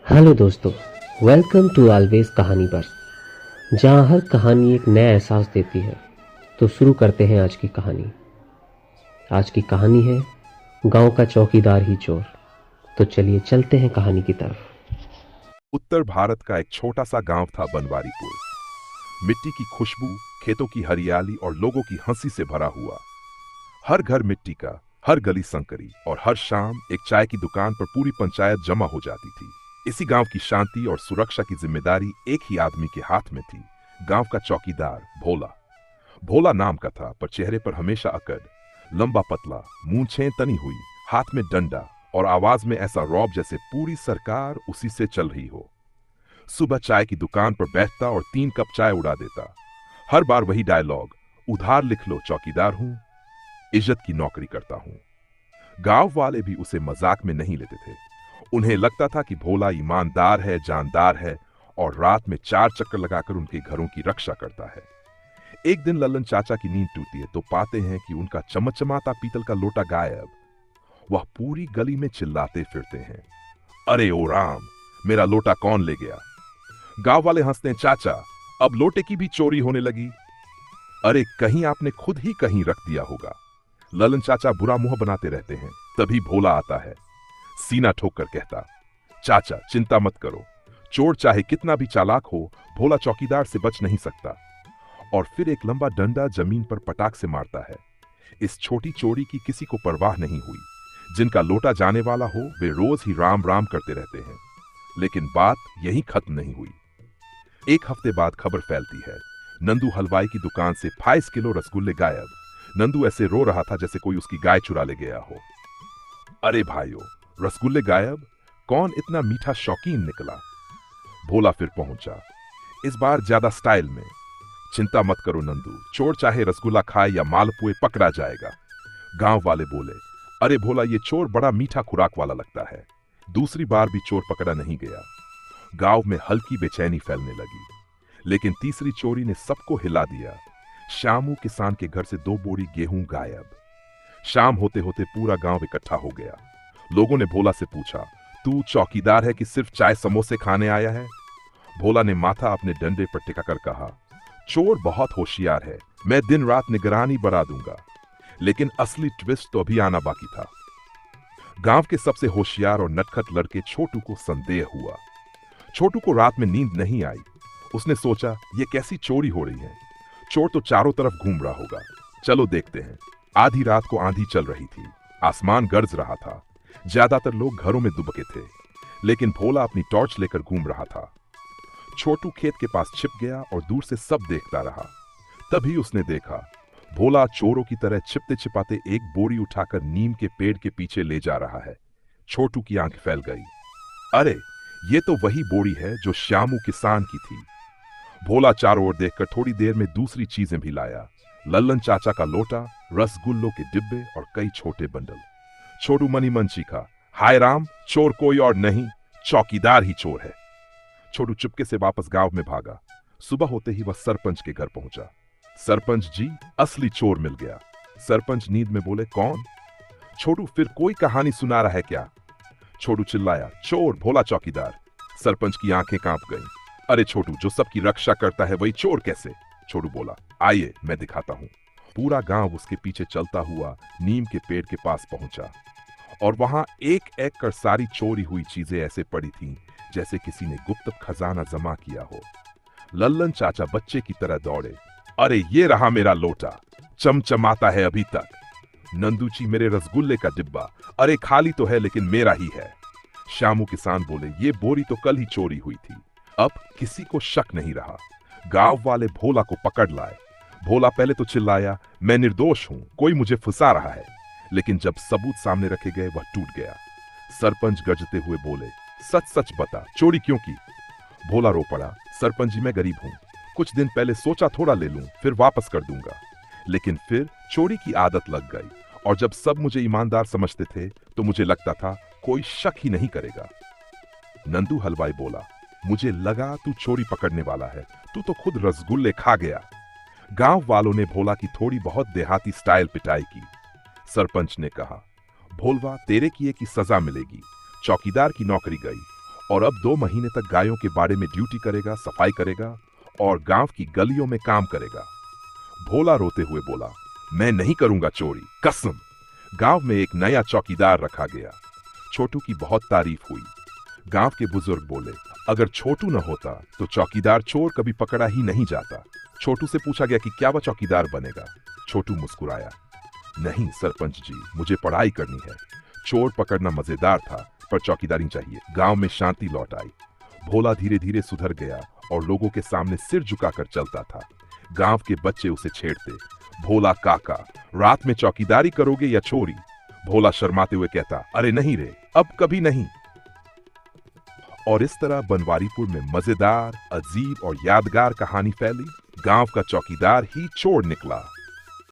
Hello दोस्तों, welcome to always कहानी पर, जहाँ हर कहानी एक नया एहसास देती है। तो शुरू करते हैं आज की कहानी। आज की कहानी है गांव का चौकीदार ही चोर। तो चलिए चलते हैं कहानी की तरफ। उत्तर भारत का एक छोटा सा गांव था बनवारीपुर। मिट्टी की खुशबू, खेतों की हरियाली और लोगों की हंसी से भरा हुआ। हर घर मिट्टी का, हर गली संकरी और हर शाम एक चाय की दुकान पर पूरी पंचायत जमा हो जाती थी। इसी गांव की शांति और सुरक्षा की जिम्मेदारी एक ही आदमी के हाथ में थी, गांव का चौकीदार भोला। भोला नाम का था, पर चेहरे पर हमेशा अकड़, लंबा पतला, मूंछें तनी हुई, हाथ में डंडा और आवाज में ऐसा रौब जैसे पूरी सरकार उसी से चल रही हो। सुबह चाय की दुकान पर बैठता और 3 कप चाय उड़ा देता। हर बार वही डायलॉग, उधार लिख लो चौकीदार हूं, इज्जत की नौकरी करता हूं। गांव वाले भी उसे मजाक में नहीं लेते थे। उन्हें लगता था कि भोला ईमानदार है, जानदार है और रात में 4 चक्कर लगाकर उनके घरों की रक्षा करता है। एक दिन लल्लन चाचा की नींद टूटती है तो पाते हैं कि उनका चमचमाता पीतल का लोटा गायब। वह पूरी गली में चिल्लाते फिरते हैं, अरे ओ राम, मेरा लोटा कौन ले गया? गांव वाले हंसते हैं, चाचा अब लोटे की भी चोरी होने लगी। अरे कहीं आपने खुद ही कहीं रख दिया होगा। ललन चाचा बुरा मुंह बनाते रहते हैं। तभी भोला आता है, सीना ठोक कर कहता, चाचा चिंता मत करो, चोर चाहे कितना भी चालाक हो, भोला चौकीदार से बच नहीं सकता। और फिर एक लंबा डंडा जमीन पर पटाख से मारता है। इस छोटी चोरी की किसी को परवाह नहीं हुई। जिनका लोटा जाने वाला हो वे रोज ही राम राम करते रहते हैं। लेकिन बात यहीं खत्म नहीं हुई। एक हफ्ते बाद खबर फैलती है, नंदू हलवाई की दुकान से 22 किलो रसगुल्ले गायब। नंदू ऐसे रो रहा था जैसे कोई उसकी गाय चुरा ले गया हो। अरे भाइयों, रसगुल्ले गायब, कौन इतना मीठा शौकीन निकला? भोला फिर पहुंचा, इस बार ज्यादा स्टाइल में। चिंता मत करो नंदू, चोर चाहे रसगुल्ला खाए या मालपुए पकड़ा जाएगा। गांव वाले बोले, अरे भोला ये चोर बड़ा मीठा खुराक वाला लगता है। दूसरी बार भी चोर पकड़ा नहीं गया। गांव में हल्की बेचैनी फैलने लगी। लेकिन तीसरी चोरी ने सबको हिला दिया। श्यामू किसान के घर से 2 बोरी गेहूं गायब। शाम होते होते पूरा गांव इकट्ठा हो गया। लोगों ने भोला से पूछा, तू चौकीदार है कि सिर्फ चाय समोसे खाने आया है? भोला ने माथा अपने डंडे पर टिकाकर कहा, चोर बहुत होशियार है, मैं दिन रात निगरानी बढ़ा दूंगा। लेकिन असली ट्विस्ट तो अभी आना बाकी था। गांव के सबसे होशियार और नटखट लड़के छोटू को संदेह हुआ। छोटू को रात में नींद नहीं आई। उसने सोचा, ये कैसी चोरी हो रही है? चोर तो चारों तरफ घूम रहा होगा, चलो देखते हैं। आधी रात को आंधी चल रही थी, आसमान गरज रहा था। ज्यादातर लोग घरों में दुबके थे, लेकिन भोला अपनी टॉर्च लेकर घूम रहा था। छोटू खेत के पास छिप गया और दूर से सब देखता रहा। तभी उसने देखा, भोला चोरों की तरह छिपते छिपाते एक बोरी उठाकर नीम के पेड़ के पीछे ले जा रहा है। छोटू की आंख फैल गई, अरे ये तो वही बोरी है जो श्यामू किसान की थी। भोला चारों ओर देखकर थोड़ी देर में दूसरी चीजें भी लाया, लल्लन चाचा का लोटा, रसगुल्लों के डिब्बे और कई छोटे बंडल। छोटू मनी मन चीखा, हाय राम, चोर कोई और नहीं, चौकीदार ही चोर है। छोटू चुपके से वापस गांव में भागा। सुबह होते ही वह सरपंच के घर पहुंचा। सरपंच जी, असली चोर मिल गया। सरपंच नींद में बोले, कौन? छोटू, फिर कोई कहानी सुना रहा है क्या? छोटू चिल्लाया, चोर भोला चौकीदार। सरपंच की आंखें कांप गईं। अरे छोटू, जो सबकी रक्षा करता है वही चोर कैसे? छोटू बोला, आइए मैं दिखाता हूं। पूरा गांव उसके पीछे चलता हुआ नीम के पेड़ के पास पहुंचा और वहां एक एक कर सारी चोरी हुई चीजें ऐसे पड़ी थीं जैसे किसी ने गुप्त खजाना जमा किया हो। लल्लन चाचा बच्चे की तरह दौड़े, अरे ये रहा मेरा लोटा, चमचमाता है अभी तक। नंदूची, मेरे रसगुल्ले का डिब्बा, अरे खाली तो है लेकिन मेरा ही है। श्यामू किसान बोले, ये बोरी तो कल ही चोरी हुई थी। अब किसी को शक नहीं रहा। गांव वाले भोला को पकड़ लाए। भोला पहले तो चिल्लाया, मैं निर्दोष हूं, कोई मुझे फंसा रहा है। लेकिन जब सबूत सामने रखे गए वह टूट गया। सरपंच गरजते हुए बोले, सच सच बता, चोरी क्यों की? भोला रो पड़ा, सरपंच जी मैं गरीब हूं, कुछ दिन पहले सोचा थोड़ा ले लूं फिर वापस कर दूंगा। लेकिन फिर चोरी की आदत लग गई और जब सब मुझे ईमानदार समझते थे तो मुझे लगता था कोई शक ही नहीं करेगा। नंदू हलवाई बोला, मुझे लगा तू चोरी पकड़ने वाला है, तू तो खुद रसगुल्ले खा गया। गांव वालों ने भोला की थोड़ी बहुत देहाती स्टाइल पिटाई की। सरपंच ने कहा, भोलवा, तेरे किए की सजा मिलेगी। चौकीदार की नौकरी गई और अब 2 महीने तक गायों के बाड़े में ड्यूटी करेगा, सफाई करेगा और गांव की गलियों में काम करेगा। भोला रोते हुए बोला, मैं नहीं करूंगा चोरी, कसम। गांव में एक नया चौकीदार रखा गया। छोटू की बहुत तारीफ हुई। गांव के बुजुर्ग बोले, अगर छोटू न होता तो चौकीदार चोर कभी पकड़ा ही नहीं जाता। छोटू से पूछा गया कि क्या वह चौकीदार बनेगा। छोटू मुस्कुराया, नहीं सरपंच जी, मुझे पढ़ाई करनी है। चोर पकड़ना मजेदार था, पर चौकीदारी चाहिए। गांव में शांति लौट आई। भोला धीरे धीरे सुधर गया और लोगों के सामने सिर झुकाकर चलता था। गांव के बच्चे उसे छेड़ते, भोला काका, रात में चौकीदारी करोगे या चोरी? भोला शर्माते हुए कहता, अरे नहीं रे, अब कभी नहीं। और इस तरह बनवारीपुर में मजेदार, अजीब और यादगार कहानी फैली। गांव का चौकीदार ही चोर निकला।